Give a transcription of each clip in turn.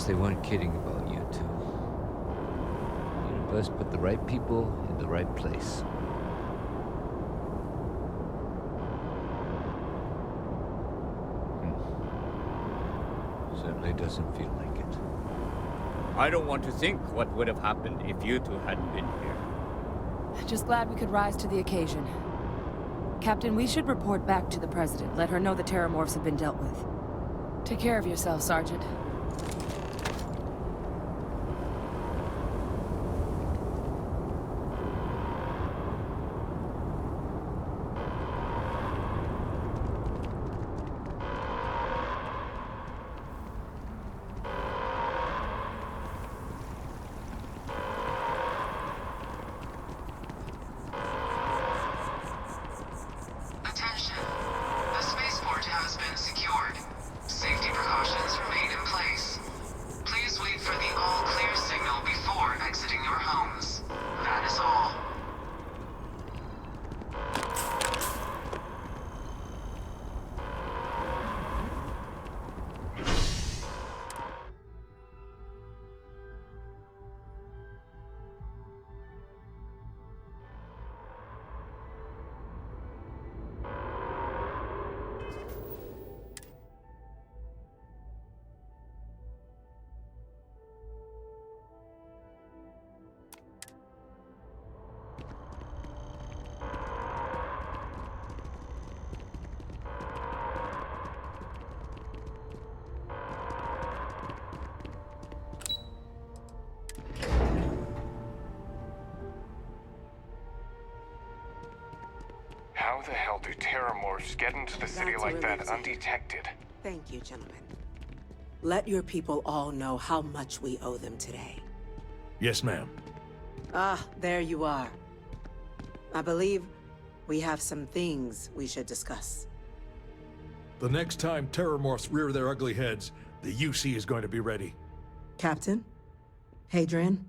they weren't kidding about you two. The universe put the right people in the right place. Certainly doesn't feel like it. I don't want to think what would have happened if you two hadn't been here. Just glad we could rise to the occasion. Captain, we should report back to the President. Let her know the Terramorphs have been dealt with. Take care of yourself, Sergeant. Attention. The spaceport has been secured. Safety precautions remain in place. Please wait for the all-clear signal before exiting your homes. That is all. How the hell do Terramorphs get into the city like that undetected? Thank you, gentlemen. Let your people all know how much we owe them today. Yes, ma'am. Ah, there you are. I believe we have some things we should discuss. The next time Terramorphs rear their ugly heads, the UC is going to be ready. Captain? Hadrian?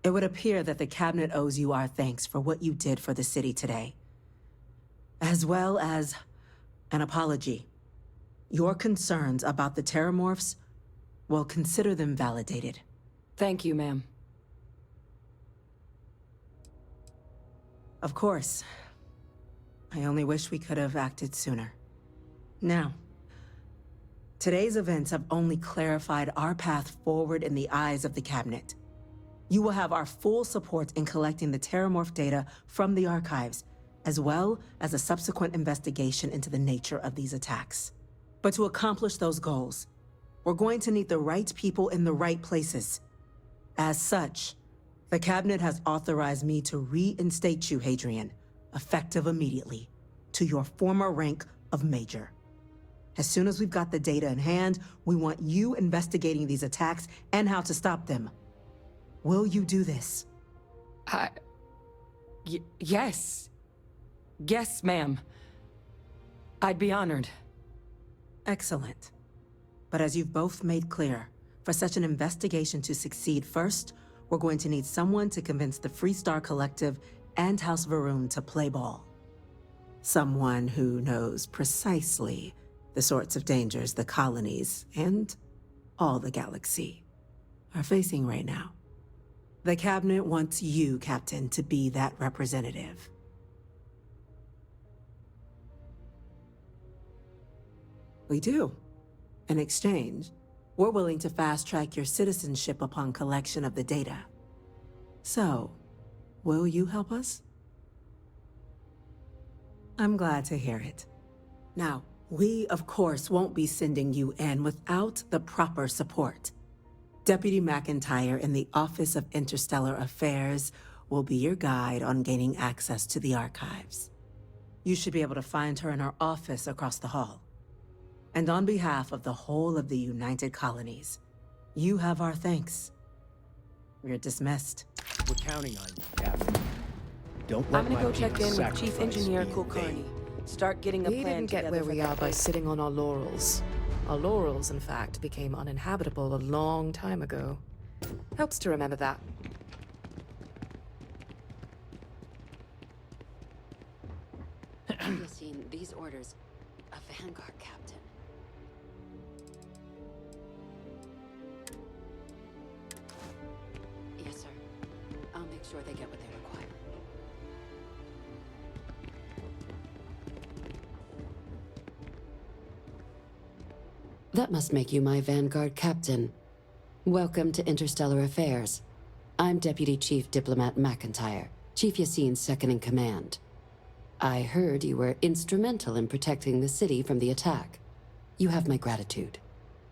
It would appear that the Cabinet owes you our thanks for what you did for the city today. As well as an apology. Your concerns about the Terramorphs, well, consider them validated. Thank you, ma'am. Of course. I only wish we could have acted sooner. Now, today's events have only clarified our path forward in the eyes of the Cabinet. You will have our full support in collecting the Terramorph data from the archives, as well as a subsequent investigation into the nature of these attacks. But to accomplish those goals, we're going to need the right people in the right places. As such, the Cabinet has authorized me to reinstate you, Hadrian, effective immediately, to your former rank of Major. As soon as we've got the data in hand, we want you investigating these attacks and how to stop them. Will you do this? Yes. Yes, ma'am. I'd be honored. Excellent. But as you've both made clear, for such an investigation to succeed, first, we're going to need someone to convince the Freestar Collective and House Varun to play ball. Someone who knows precisely the sorts of dangers the colonies and all the galaxy are facing right now. The Cabinet wants you, Captain, to be that representative. We do. In exchange, we're willing to fast-track your citizenship upon collection of the data. So, will you help us? I'm glad to hear it. Now, we, of course, won't be sending you in without the proper support. Deputy McIntyre in the Office of Interstellar Affairs will be your guide on gaining access to the archives. You should be able to find her in her office across the hall. And on behalf of the whole of the United Colonies, you have our thanks. You're dismissed. We're counting on you, Captain. Don't let I'm gonna go my check people in with sacrifice Chief Engineer be in Kulkarni. vain. Start getting a We plan didn't get together where for we that are by base. sitting on our laurels. Our laurels, in fact, became uninhabitable a long time ago. Helps to remember that. You've seen these orders. A Vanguard captain. sure they get what they require. That must make you my Vanguard captain. Welcome to Interstellar Affairs. I'm Deputy Chief Diplomat McIntyre, Chief Yassine's second-in-command. I heard you were instrumental in protecting the city from the attack. You have my gratitude.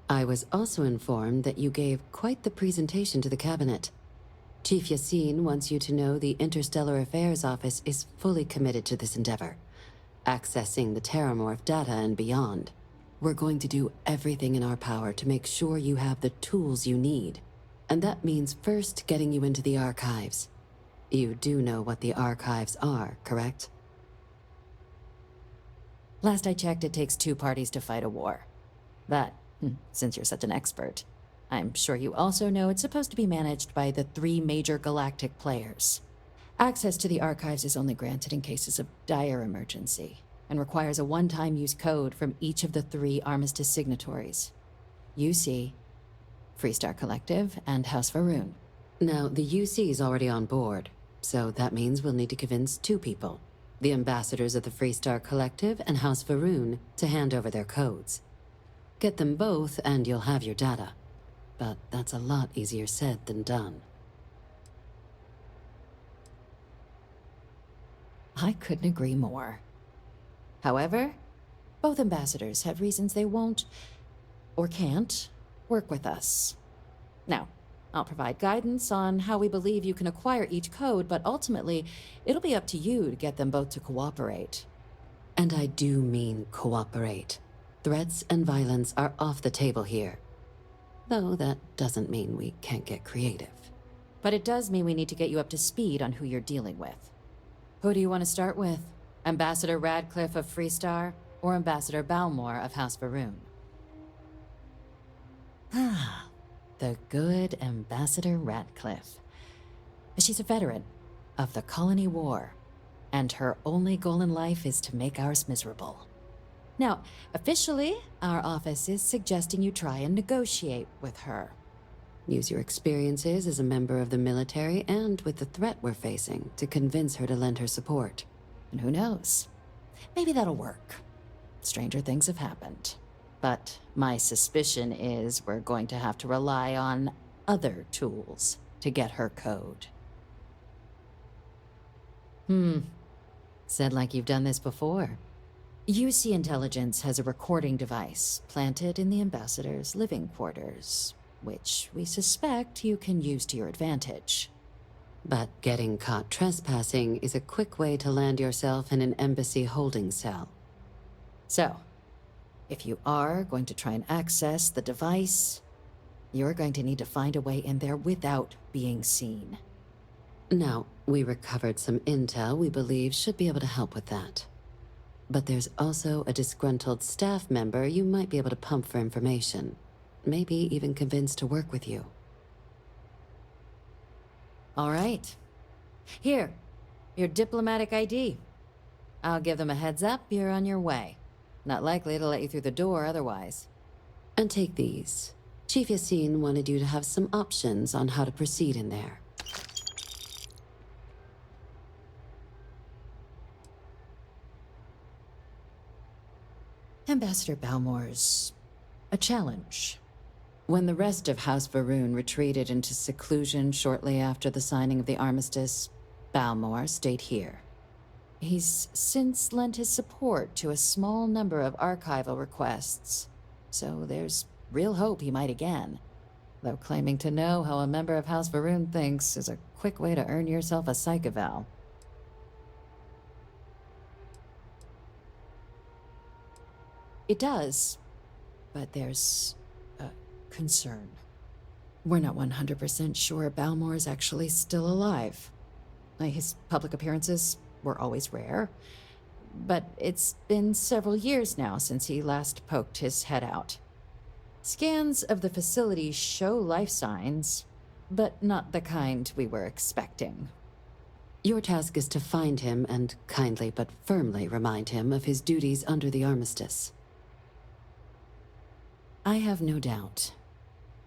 I was also informed that you gave quite the presentation to the cabinet. Chief Yassine wants you to know the Interstellar Affairs Office is fully committed to this endeavor, accessing the Terramorph data and beyond. We're going to do everything in our power to make sure you have the tools you need. And that means first getting you into the archives. You do know what the archives are, correct? Last I checked, it takes 2 parties to fight a war. But, since you're such an expert, I'm sure you also know it's supposed to be managed by the 3 major galactic players. Access to the archives is only granted in cases of dire emergency, and requires a one-time use code from each of the 3 armistice signatories. UC, Freestar Collective, and House Varun. Now, the UC is already on board, so that means we'll need to convince 2 people. The ambassadors of the Freestar Collective and House Varun to hand over their codes. Get them both and you'll have your data. But that's a lot easier said than done. I couldn't agree more. However, both ambassadors have reasons they won't, or can't, work with us. Now, I'll provide guidance on how we believe you can acquire each code, but ultimately, it'll be up to you to get them both to cooperate. And I do mean cooperate. Threats and violence are off the table here. Though that doesn't mean we can't get creative. But it does mean we need to get you up to speed on who you're dealing with. Who do you want to start with? Ambassador Radcliffe of Freestar, or Ambassador Balmore of House Varun? Ah, the good Ambassador Radcliffe. She's a veteran of the Colony War, and her only goal in life is to make ours miserable. Now, officially, our office is suggesting you try and negotiate with her. Use your experiences as a member of the military and with the threat we're facing to convince her to lend her support. And who knows? Maybe that'll work. Stranger things have happened. But my suspicion is we're going to have to rely on other tools to get her code. Said like you've done this before. UC Intelligence has a recording device planted in the ambassador's living quarters, which we suspect you can use to your advantage. But getting caught trespassing is a quick way to land yourself in an embassy holding cell. So, if you are going to try and access the device, you're going to need to find a way in there without being seen. Now, we recovered some intel we believe should be able to help with that. But there's also a disgruntled staff member you might be able to pump for information. Maybe even convince to work with you. All right. Here, your diplomatic ID. I'll give them a heads up, you're on your way. Not likely to let you through the door otherwise. And take these. Chief Yassine wanted you to have some options on how to proceed in there. Ambassador Balmore's a challenge. When the rest of House Varun retreated into seclusion shortly after the signing of the armistice, Balmore stayed here. He's since lent his support to a small number of archival requests, so there's real hope he might again. Though claiming to know how a member of House Varun thinks is a quick way to earn yourself a psych eval. It does, but there's a concern. We're not 100% sure Balmore is actually still alive. His public appearances were always rare, but it's been several years now since he last poked his head out. Scans of the facility show life signs, but not the kind we were expecting. Your task is to find him and kindly but firmly remind him of his duties under the armistice. I have no doubt.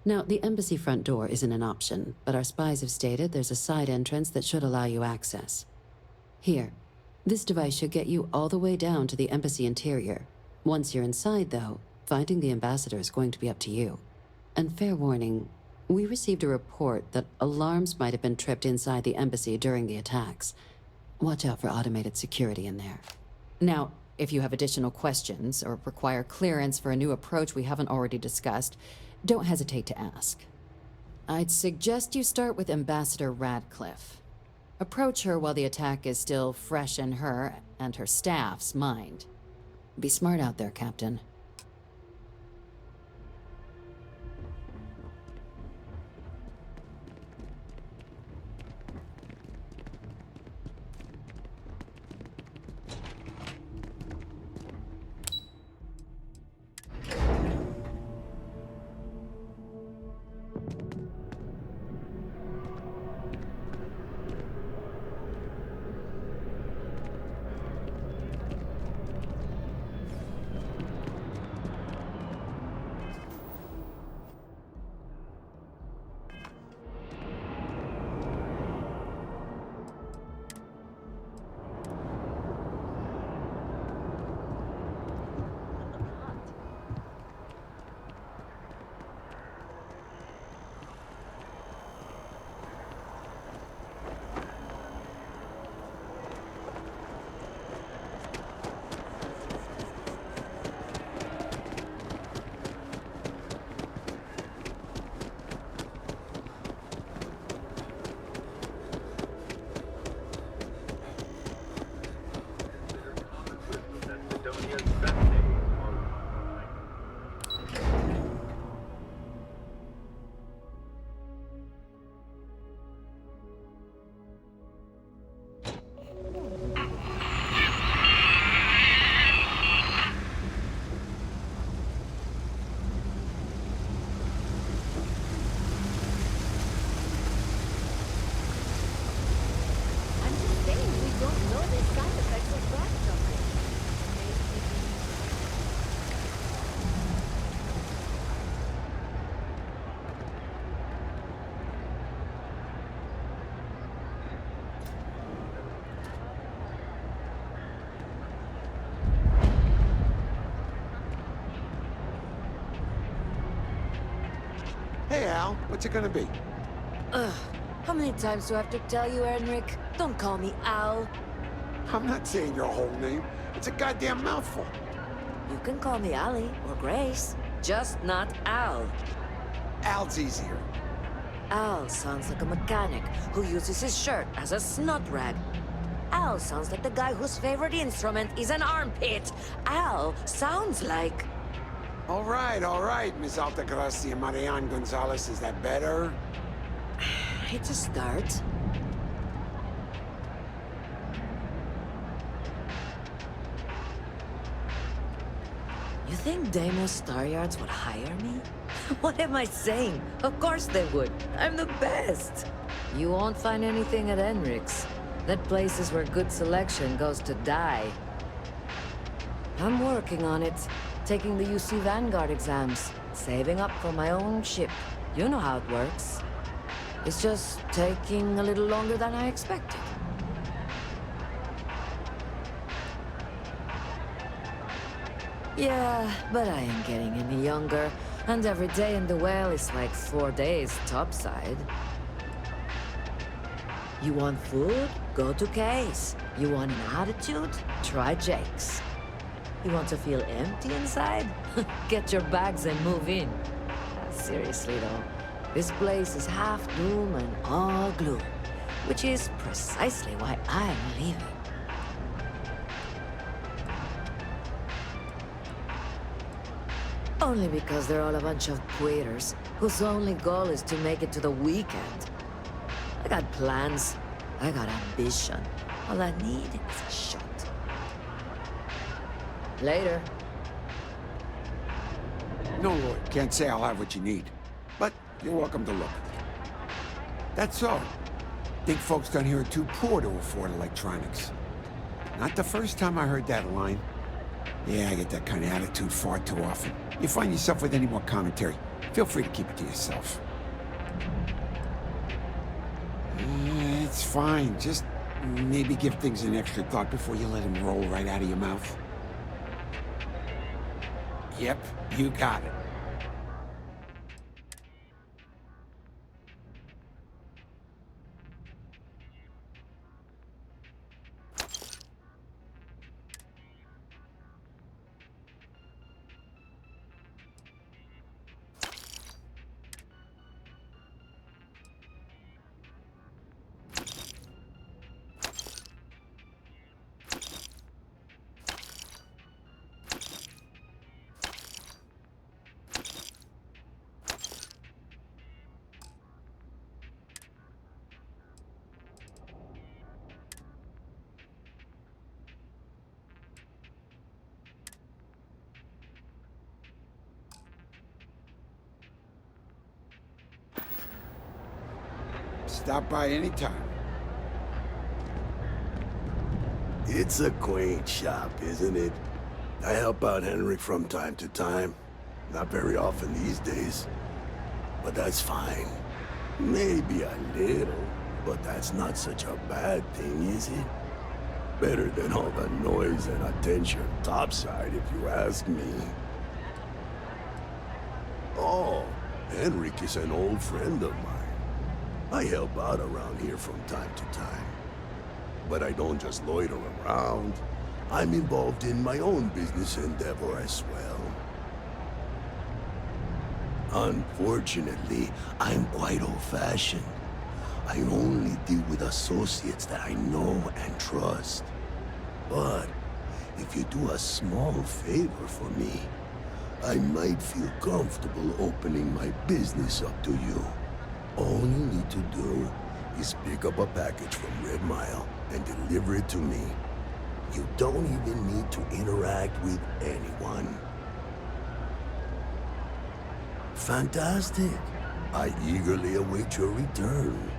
Now, the embassy front door isn't an option, but our spies have stated there's a side entrance that should allow you access. Here, this device should get you all the way down to the embassy interior. Once you're inside, though, finding the ambassador is going to be up to you. And fair warning, we received a report that alarms might have been tripped inside the embassy during the attacks. Watch out for automated security in there. Now, if you have additional questions or require clearance for a new approach we haven't already discussed, don't hesitate to ask. I'd suggest you start with Ambassador Radcliffe. Approach her while the attack is still fresh in her and her staff's mind. Be smart out there, Captain. Hey, Al, what's it gonna be? Ugh. How many times do I have to tell you, Enric? Don't call me Al. I'm not saying your whole name. It's a goddamn mouthful. You can call me Allie or Grace, just not Al. Al's easier. Al sounds like a mechanic who uses his shirt as a snot rag. Al sounds like the guy whose favorite instrument is an armpit. Al sounds like... All right, Miss Altagracia Marian Gonzalez, is that better? It's a start. You think Deimos Staryards would hire me? What am I saying? Of course they would. I'm the best. You won't find anything at Enric's. That place is where good selection goes to die. I'm working on it. Taking the UC Vanguard exams. Saving up for my own ship. You know how it works. It's just taking a little longer than I expected. Yeah, but I ain't getting any younger. And every day in the well is like 4 days topside. You want food? Go to Kay's. You want an attitude? Try Jake's. You want to feel empty inside? Get your bags and move in. Seriously though, this place is half doom and all gloom, which is precisely why I'm leaving. Only because they're all a bunch of quitters whose only goal is to make it to the weekend. I got plans. I got ambition. All I need is a shot. Later. No, Lord, can't say I'll have what you need. But you're welcome to look. That's all. Think folks down here are too poor to afford electronics. Not the first time I heard that line. Yeah, I get that kind of attitude far too often. You find yourself with any more commentary, Feel free to keep it to yourself. It's fine. Just maybe give things an extra thought before you let them roll right out of your mouth. Yep, you got it. Stop by anytime. It's a quaint shop, isn't it? I help out Henry from time to time. Not very often these days. But that's fine. Maybe a little, but that's not such a bad thing, is it? Better than all the noise and attention topside, if you ask me. Oh, Henrik is an old friend of mine. I help out around here from time to time. But I don't just loiter around. I'm involved in my own business endeavor as well. Unfortunately, I'm quite old-fashioned. I only deal with associates that I know and trust. But if you do a small favor for me, I might feel comfortable opening my business up to you. All you need to do is pick up a package from Red Mile and deliver it to me. You don't even need to interact with anyone. Fantastic. I eagerly await your return.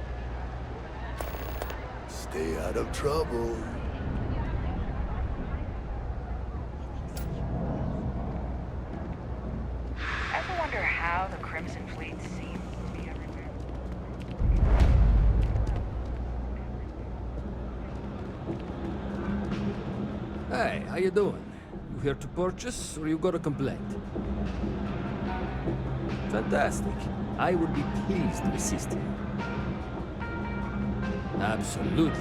Stay out of trouble. Ever wonder how the Crimson Fleet seems to be everywhere? Hey, how you doing? You here to purchase, or you got a complaint? Fantastic. I would be pleased to assist you. Absolutely.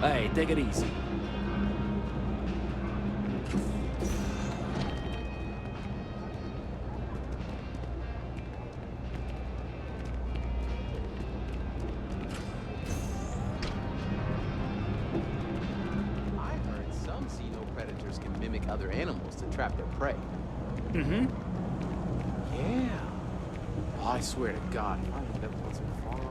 Hey, take it easy. I heard some xenopredators can mimic other animals to trap their prey. Mm-hmm. Yeah. Oh, I swear to God, if I end up on some farm.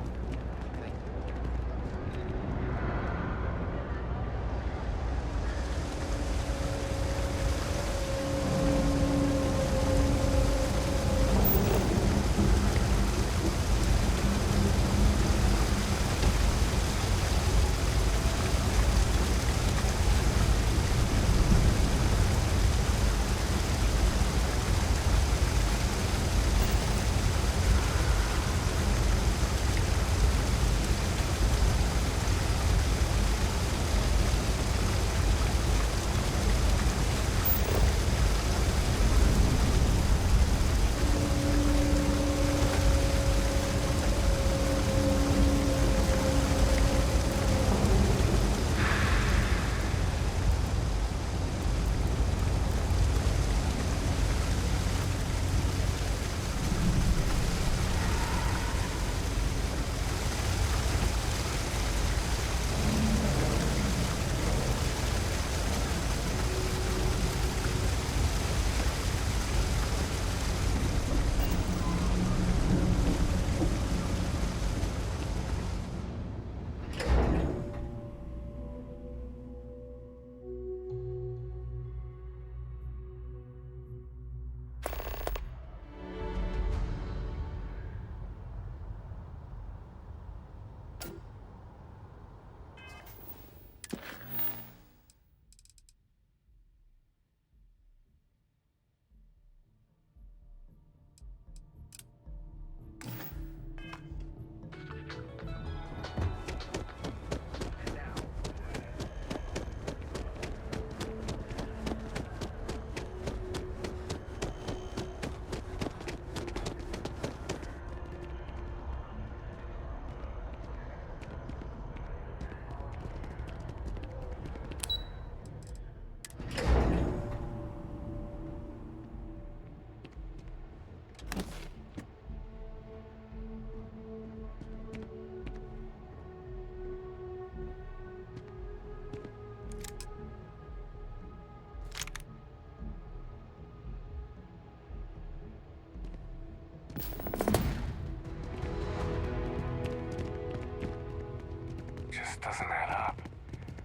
doesn't add up.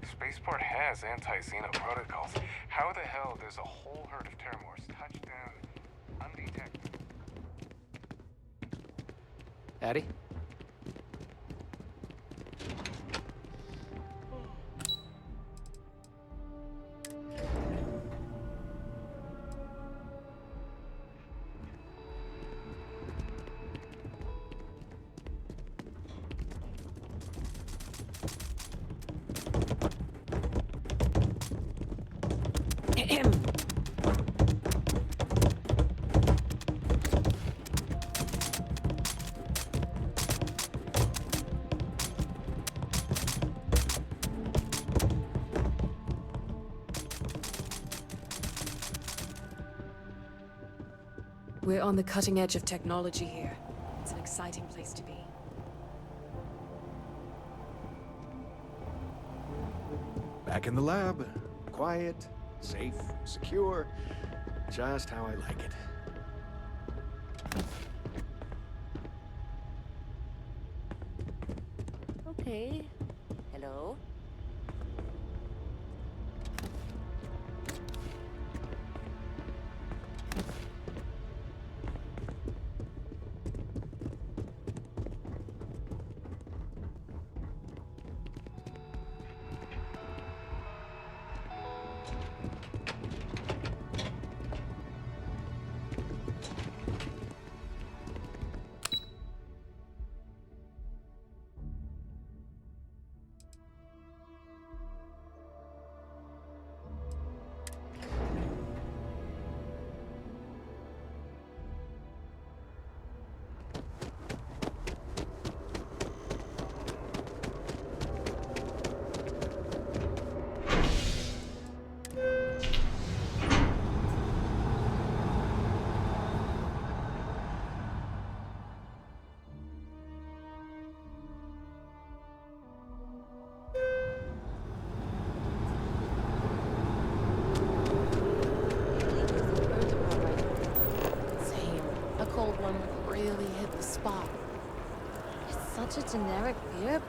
Spaceport has anti-Xeno protocols. How the hell does a whole herd of Terramorphs touch down undetected? Addy? We're on the cutting edge of technology here. It's an exciting place to be. Back in the lab. Quiet, safe, secure. Just how I like it. Okay. Hello? A cold one would really hit the spot. It's such a generic beer.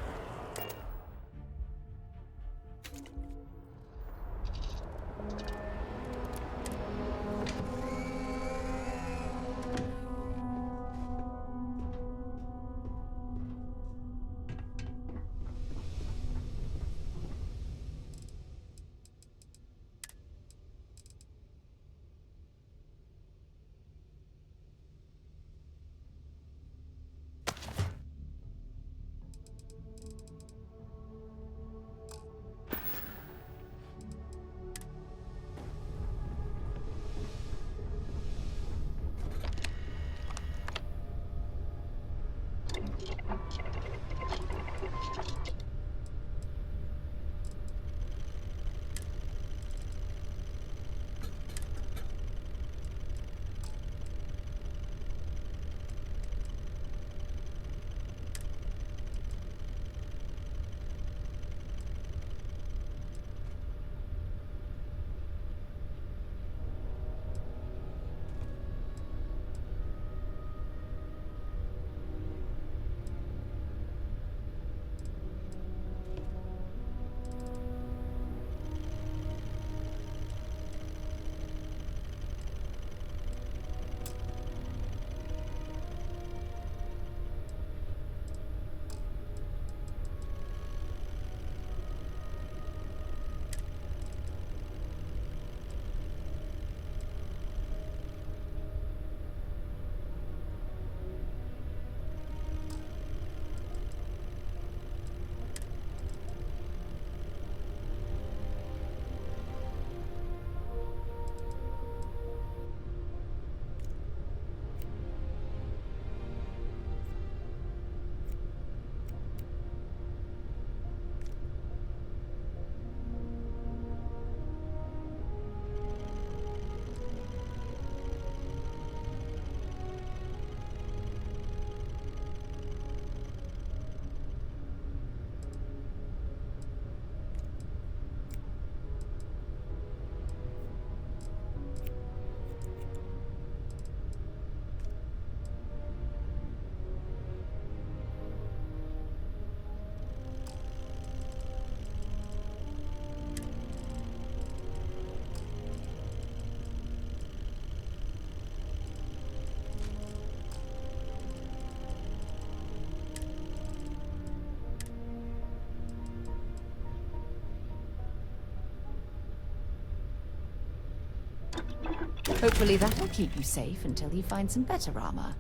Hopefully that'll keep you safe until he finds some better armor.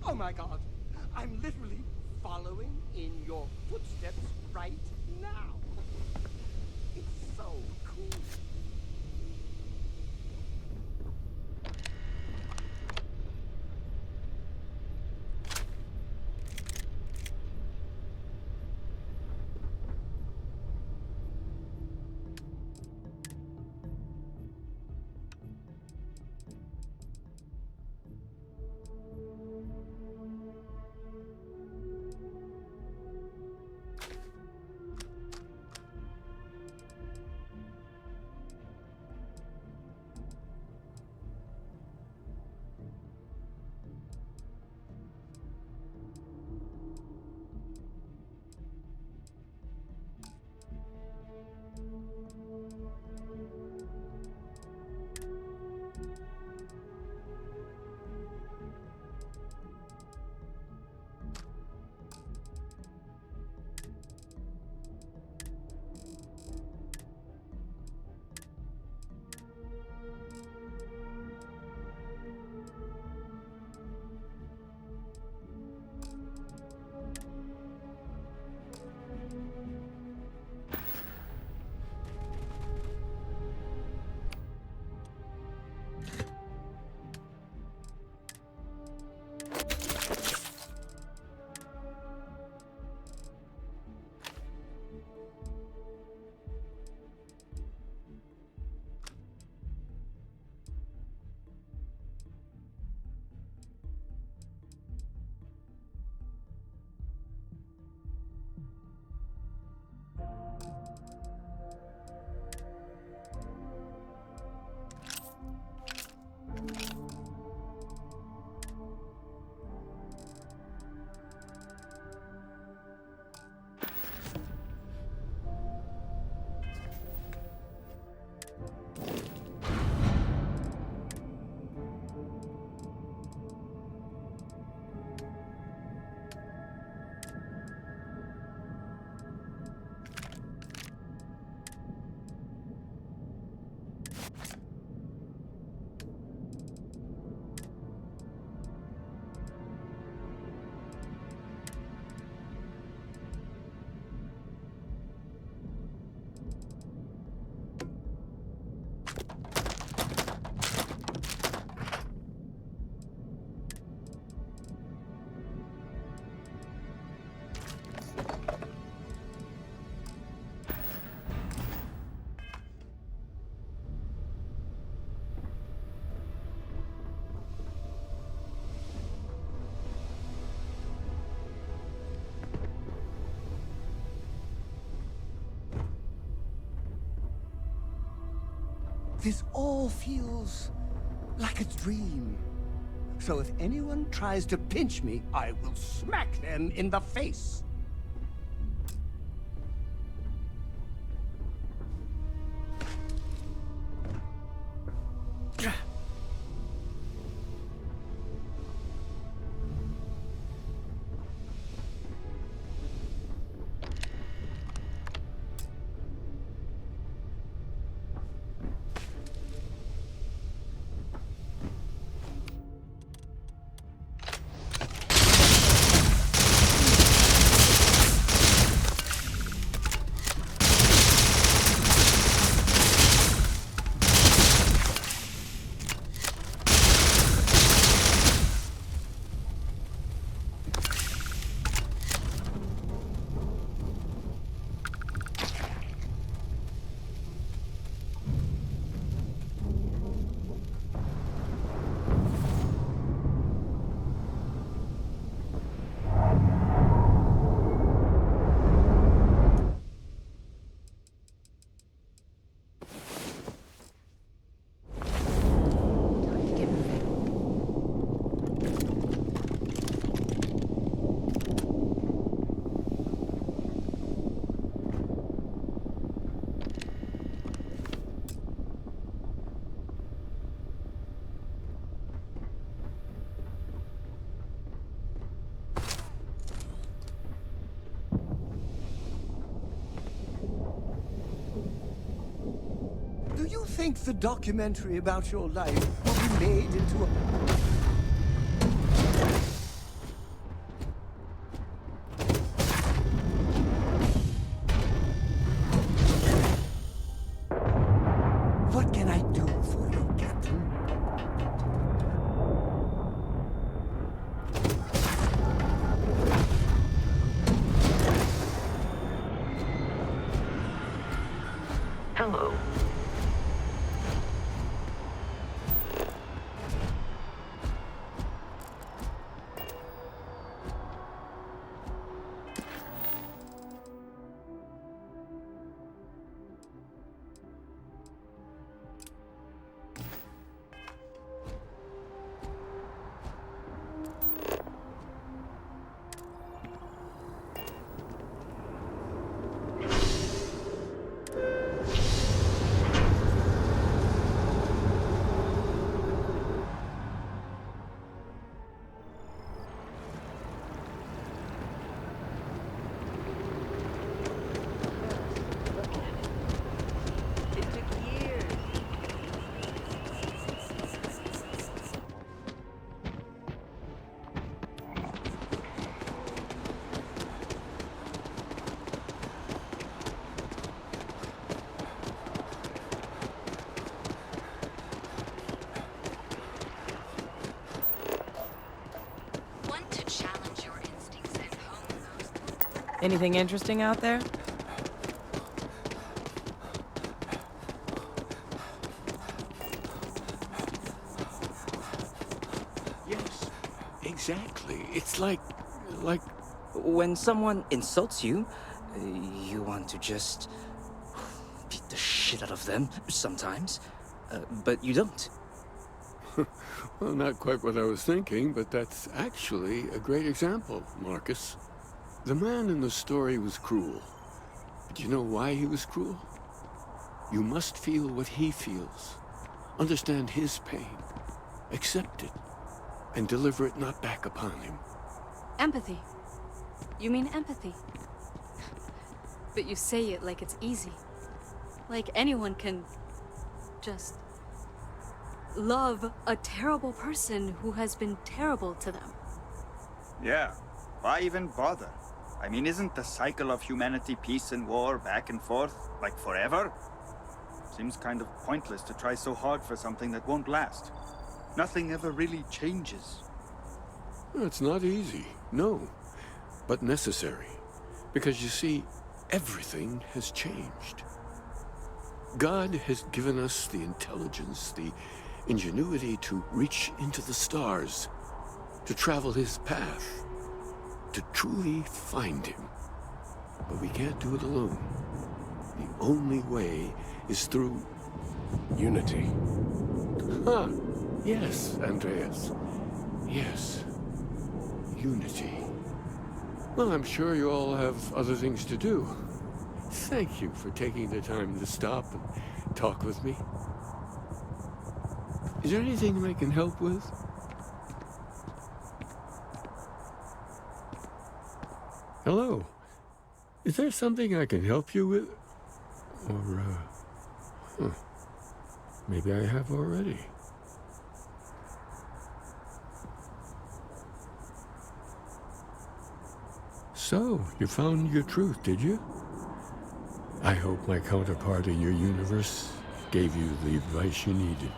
Oh my god, I'm literally following in your footsteps right now. It's so cool. This all feels like a dream. So if anyone tries to pinch me, I will smack them in the face. Do you think the documentary about your life will be made into a... What can I do for you, Captain? Hello. Anything interesting out there? Yes, exactly. It's like... When someone insults you, you want to just beat the shit out of them sometimes, but you don't. Well, not quite what I was thinking, but that's actually a great example, Marcus. The man in the story was cruel. But you know why he was cruel? You must feel what he feels. Understand his pain. Accept it. And deliver it not back upon him. Empathy. You mean empathy? But you say it like it's easy. Like anyone can just love a terrible person who has been terrible to them. Yeah, why even bother? I mean, isn't the cycle of humanity peace and war back and forth, like forever? Seems kind of pointless to try so hard for something that won't last. Nothing ever really changes. It's not easy, no, but necessary. Because you see, everything has changed. God has given us the intelligence, the ingenuity to reach into the stars, to travel his path, to truly find him. But we can't do it alone. The only way is through Unity. Huh. Yes, Andreas. Yes. Unity. Well, I'm sure you all have other things to do. Thank you for taking the time to stop and talk with me. Is there anything I can help with? Hello. Is there something I can help you with? Or, maybe I have already. So, you found your truth, did you? I hope my counterpart in your universe gave you the advice you needed.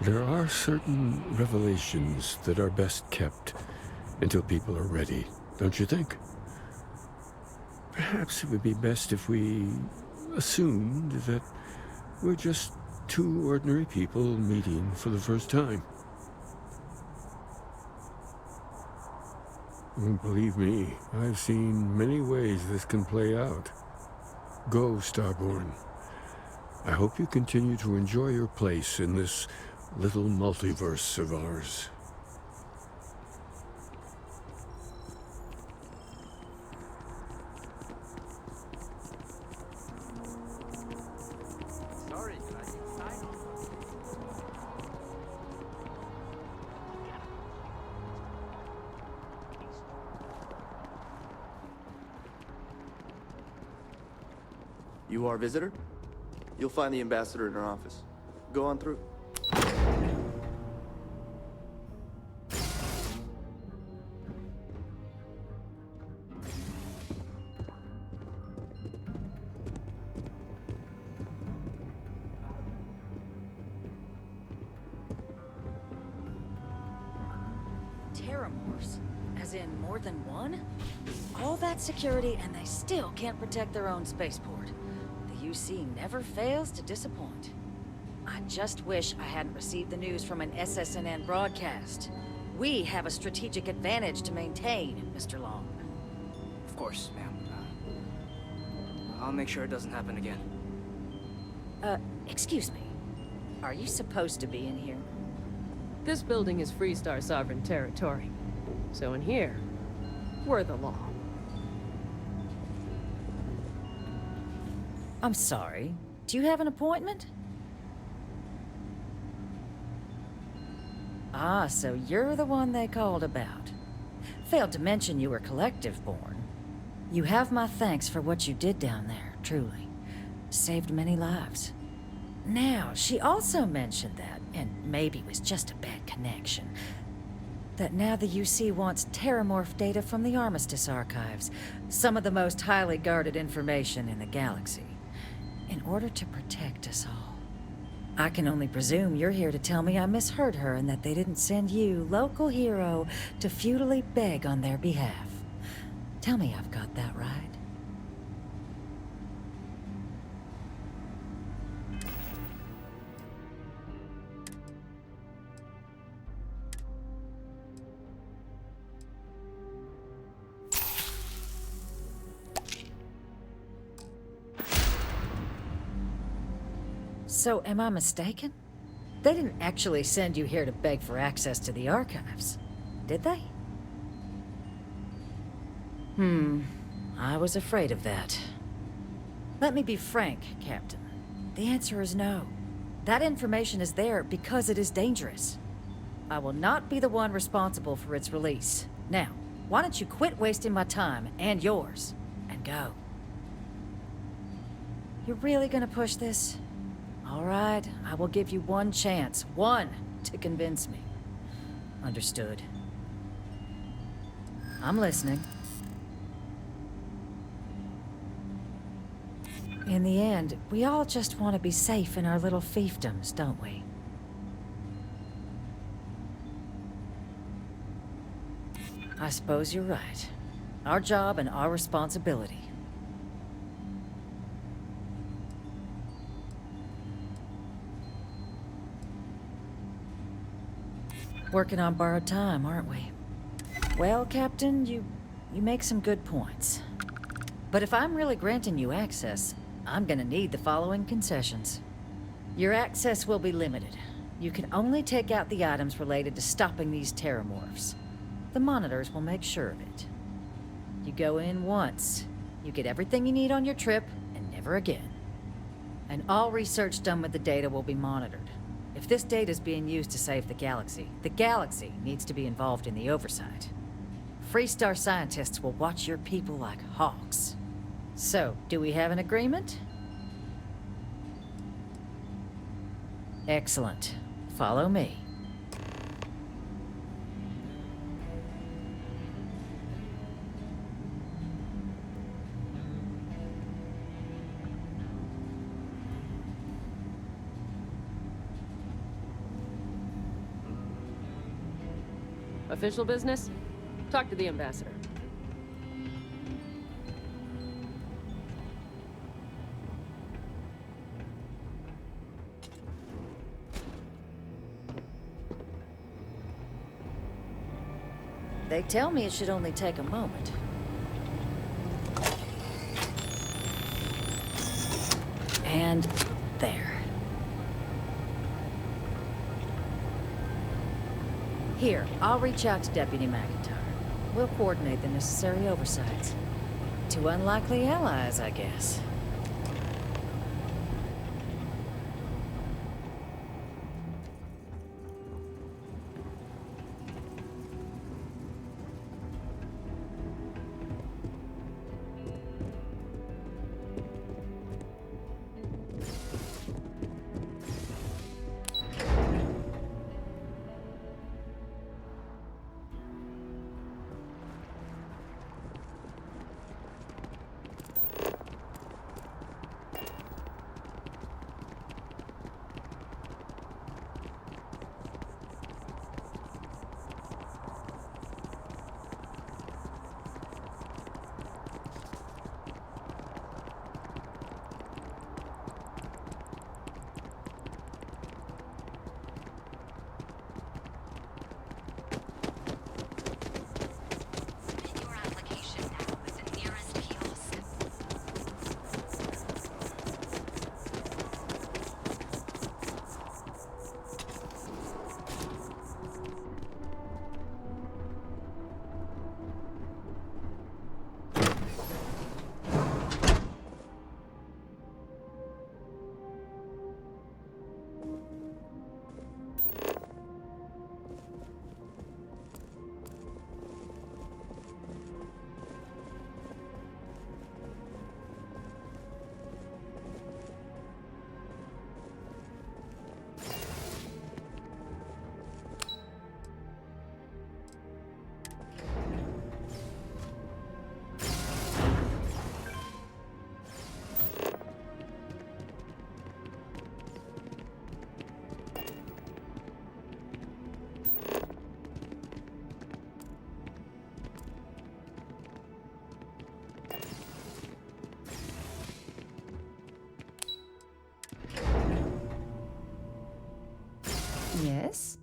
There are certain revelations that are best kept until people are ready, don't you think? Perhaps it would be best if we assumed that we're just two ordinary people meeting for the first time. And believe me, I've seen many ways this can play out. Go, Starborn. I hope you continue to enjoy your place in this little multiverse of ours. Sorry, can I get sign off? You are a visitor? You'll find the ambassador in her office. Go on through. Terramorphs? As in more than one? All that security and they still can't protect their own spaceport. The UC never fails to disappoint. I just wish I hadn't received the news from an SSNN broadcast. We have a strategic advantage to maintain, Mr. Long. Of course, ma'am. I'll make sure it doesn't happen again. Excuse me. Are you supposed to be in here? This building is Freestar sovereign territory. So in here, we're the law. I'm sorry. Do you have an appointment? Ah, so you're the one they called about. Failed to mention you were collective-born. You have my thanks for what you did down there, truly. Saved many lives. Now, she also mentioned that, and maybe it was just a bad connection, that now the UC wants Terramorph data from the Armistice archives, some of the most highly guarded information in the galaxy, in order to protect us all. I can only presume you're here to tell me I misheard her and that they didn't send you, local hero, to futilely beg on their behalf. Tell me I've got that right. So, am I mistaken? They didn't actually send you here to beg for access to the archives, did they? I was afraid of that. Let me be frank, Captain. The answer is no. That information is there because it is dangerous. I will not be the one responsible for its release. Now, why don't you quit wasting my time and yours, and go? You're really gonna push this? All right, I will give you one chance, one, to convince me. Understood. I'm listening. In the end, we all just want to be safe in our little fiefdoms, don't we? I suppose you're right. Our job and our responsibility. Working on borrowed time, aren't we? Well, Captain, you make some good points. But if I'm really granting you access, I'm gonna need the following concessions. Your access will be limited. You can only take out the items related to stopping these terramorphs. The monitors will make sure of it. You go in once. You get everything you need on your trip, and never again. And all research done with the data will be monitored. If this data is being used to save the galaxy needs to be involved in the oversight. Freestar scientists will watch your people like hawks. So, do we have an agreement? Excellent. Follow me. Official business? Talk to the ambassador. They tell me it should only take a moment. And there. Here, I'll reach out to Deputy McIntyre. We'll coordinate the necessary oversights. Two unlikely allies, I guess. Yes?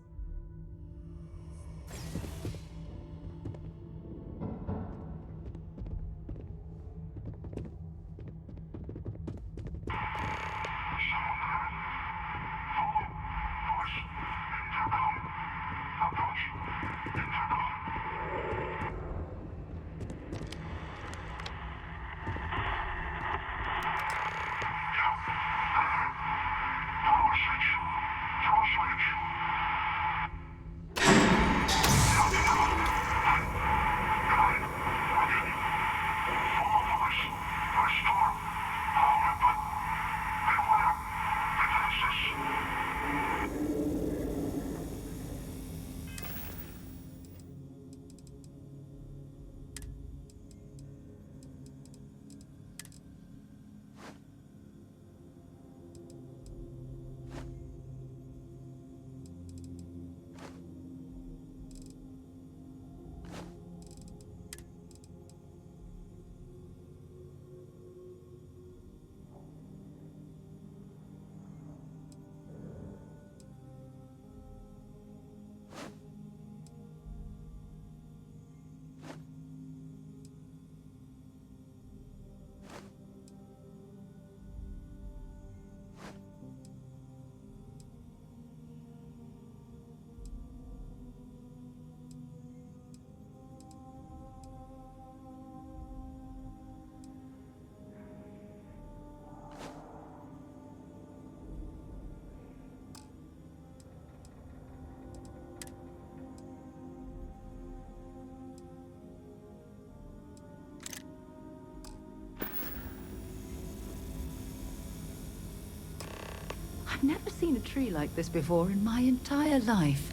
never seen a tree like this before in my entire life.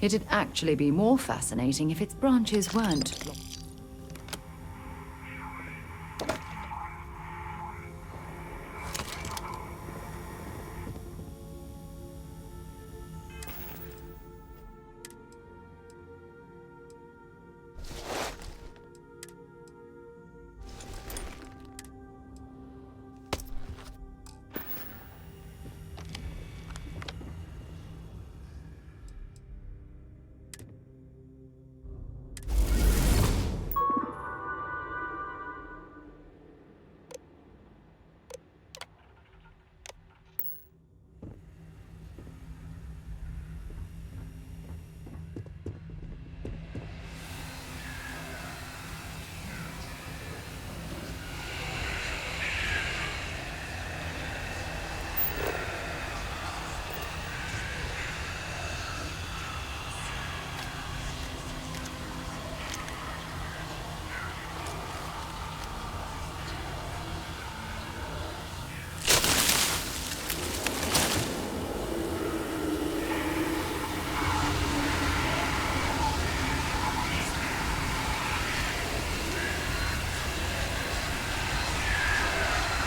It'd actually be more fascinating if its branches weren't.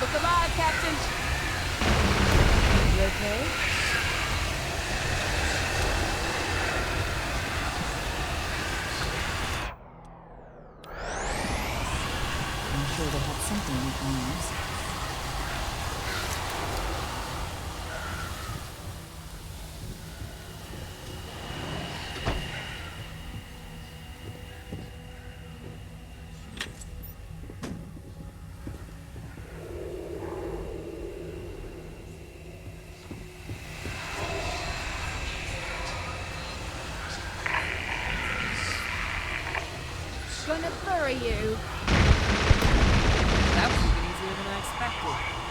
Look alive, Captain! You okay? I'm sure they have something we can use. Gonna bury you. That was even easier than I expected.